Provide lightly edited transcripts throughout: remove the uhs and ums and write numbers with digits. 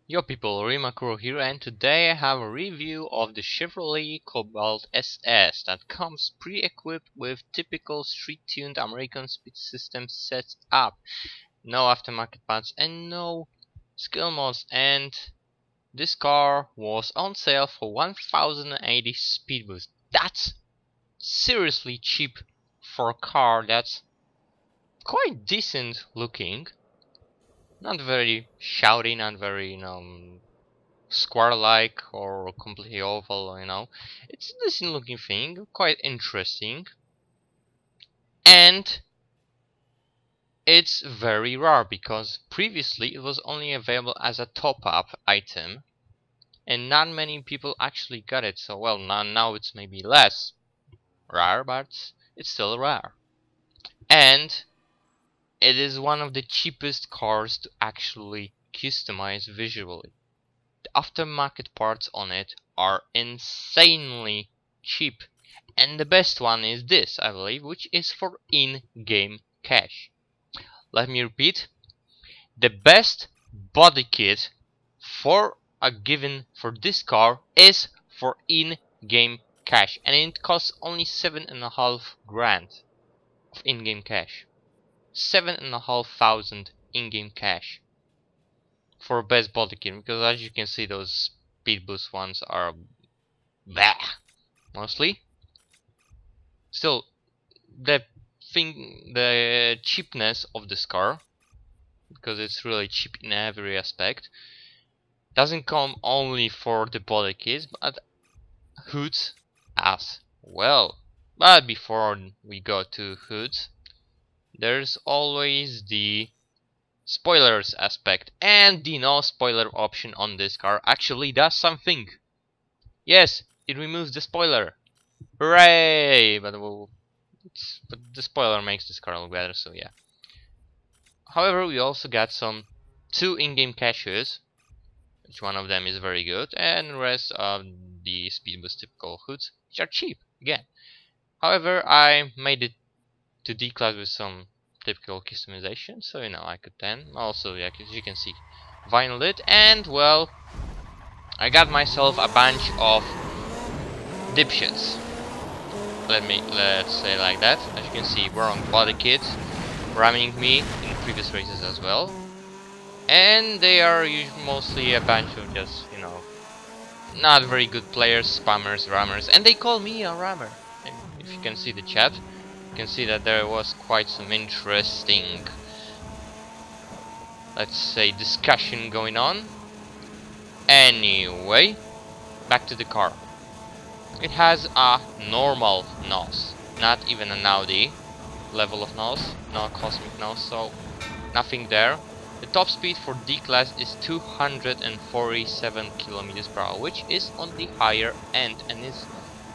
Yo people, Makkuro here, and today I have a review of the Chevrolet Cobalt SS that comes pre-equipped with typical street-tuned American speed system set up. No aftermarket parts and no skill mods, and this car was on sale for 1080 speed boost. That's seriously cheap for a car that's quite decent looking. Not very shouty, not very, square-like or completely oval, It's a decent looking thing, quite interesting. And it's very rare because previously it was only available as a top-up item. And not many people actually got it, so well, now it's maybe less rare, but it's still rare. And it is one of the cheapest cars to actually customize visually. The aftermarket parts on it are insanely cheap, and the best one is this, I believe, which is for in-game cash. Let me repeat: the best body kit for this car is for in-game cash, and it costs only 7.5 grand of in-game cash. 7,500 in-game cash for best body kit, because as you can see, those speed boost ones are bah, mostly. Still, the cheapness of this car, because it's really cheap in every aspect, doesn't come only for the body kits but hoods as well. But before we go to hoods, there's always the spoilers aspect, and the no spoiler option on this car actually does something. Yes, it removes the spoiler. Hooray! But the spoiler makes this car look better, so yeah. However, we also got two in-game caches, which one of them is very good, and the rest of the speed boost typical hoods, which are cheap again. However, I made it to D-class with some typical customization, so I could then also, yeah, as you can see, vinyl it, and well, I got myself a bunch of dipshits. Let's say like that. As you can see, wrong body kits, ramming me in previous races as well, and they are mostly a bunch of just not very good players, spammers, rammers, and they call me a rammer. And if you can see the chat, you can see that there was quite some interesting, let's say, discussion going on. Anyway, back to the car. It has a normal nose, not even an Audi level of nose, no cosmic nose, so nothing there. The top speed for D-class is 247 km per hour, which is on the higher end,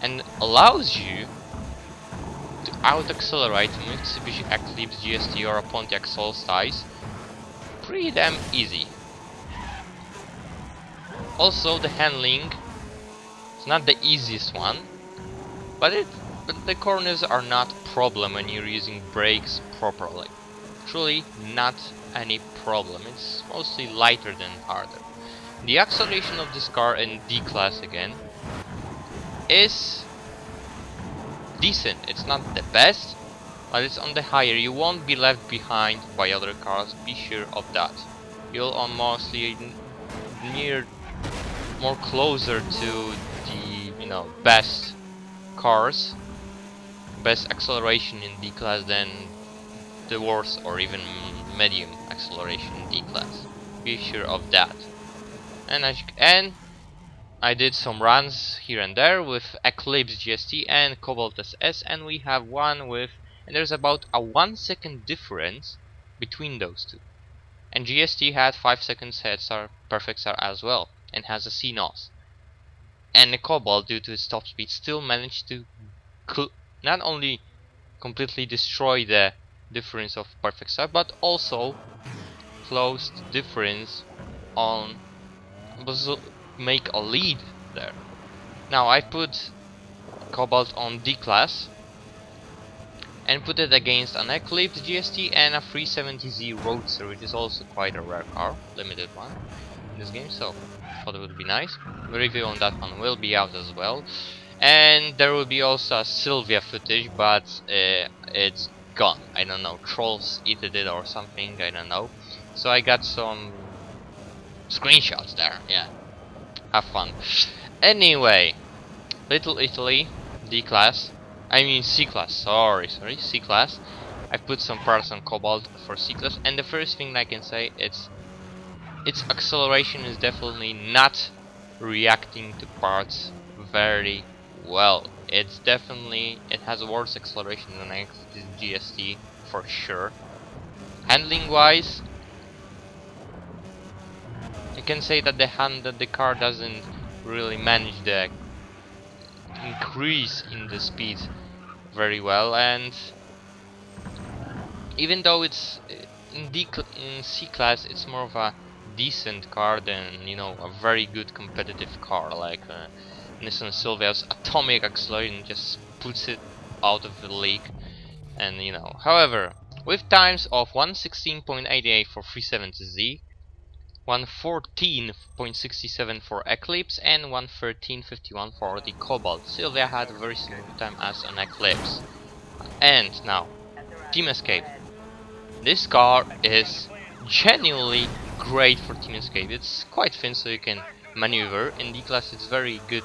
and allows you to out-accelerate a Mitsubishi Eclipse GST or a Pontiac Solstice pretty damn easy. Also, the handling is not the easiest one, but the corners are not a problem when you're using brakes properly. Truly not any problem. It's mostly lighter than harder. The acceleration of this car in D-class again is decent. It's not the best, but it's on the higher. You won't be left behind by other cars, be sure of that. You'll almost more closer to the best cars, best acceleration in D-class than the worst or even medium acceleration in D-class. Be sure of that. And I did some runs here and there with Eclipse GST and Cobalt SS, and we have one with, and there's about a 1 second difference between those two. And GST had 5 seconds head start, perfect start as well, and has a CNOS. And the Cobalt, due to its top speed, still managed to not only completely destroy the difference of perfect start, but also close the difference on make a lead there. Now I put Cobalt on D-class and put it against an Eclipse GST and a 370Z Roadster, which is also quite a rare car, limited one. this game, so I thought it would be nice. The review on that one will be out as well. And there will be also a Sylvia footage, but it's gone. I don't know, trolls eated it or something, I don't know. So I got some screenshots there, yeah. Have fun. Anyway, Little Italy, D-Class. I mean C-Class, sorry, C-Class. I put some parts on Cobalt for C-Class, and the first thing I can say, its acceleration is definitely not reacting to parts very well. It has worse acceleration than GST for sure. Handling wise, I can say that the car doesn't really manage the increase in the speed very well, and even though it's in C-Class, it's more of a decent car than, you know, a very good competitive car like Nissan Silvia's atomic acceleration just puts it out of the league. And you know, however, with times of 116.88 for 370Z, 114.67 for Eclipse, and 113.51 for the Cobalt, Silvia had a very similar time as an Eclipse. And now, Team Escape. This car is genuinely great for Team Escape. It's quite thin, so you can maneuver. In D-Class, it's very good.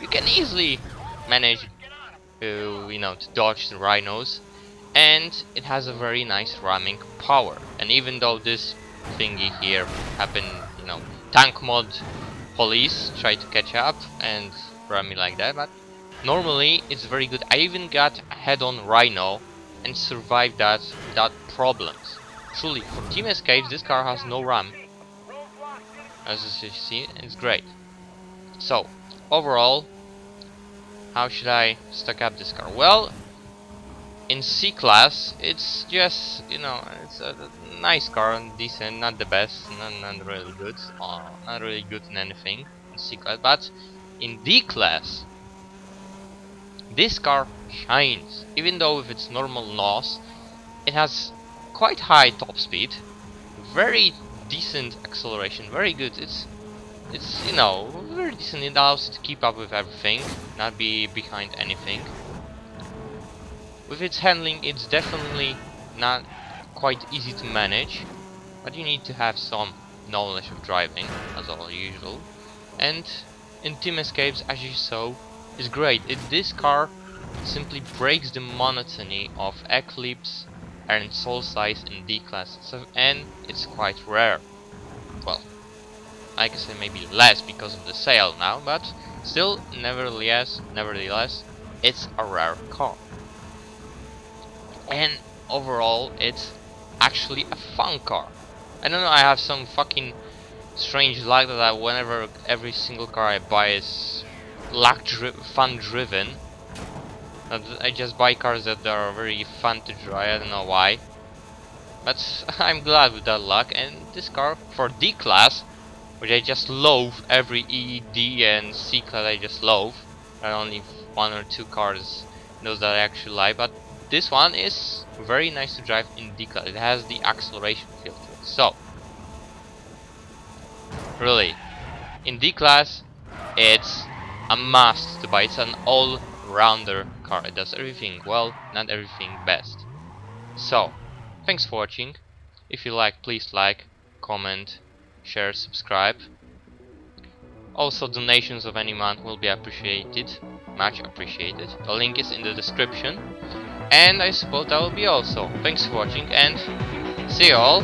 You can easily manage to, you know, to dodge the rhinos, and it has a very nice ramming power. And even though this thingy here happened, you know, tank mod police try to catch up and ram me like that, but normally it's very good. I even got a head-on rhino and survived that without problems. Truly, for Team Escapes, this car has no ram. As you see, it's great. So, overall, how should I stack up this car? Well, in C-Class, it's just, you know, it's a nice car, decent, not the best, not really good, not really good in anything in C-Class, but in D-Class, this car shines. Even though with its normal loss, it has quite high top speed, very decent acceleration, very good. It's you know, very decent. It allows you to keep up with everything, not be behind anything. With its handling, it's definitely not quite easy to manage, but you need to have some knowledge of driving, as all usual. And in Team Escapes, as you saw, is great. This car simply breaks the monotony of Eclipse and Soulsize in D-Class, and it's quite rare. Well, I can say maybe less because of the sale now, but still, nevertheless, it's a rare car. And overall, it's actually a fun car. I don't know, I have some fucking strange luck that whenever every single car I buy is fun driven. I just buy cars that are very fun to drive, I don't know why. But I'm glad with that luck, and this car for D-Class, which I just loathe, every E, D and C-Class I just loathe. There are only 1 or 2 cars, those that I actually like, but this one is very nice to drive in D-Class. It has the acceleration feel to it. So, really, in D-Class, it's a must to buy. It's an all-rounder car. It does everything well, not everything best. So, thanks for watching. If you like, please like, comment, share, subscribe. Also, donations of any amount will be appreciated, much appreciated. The link is in the description. And I suppose that will be all. So, thanks for watching, and see you all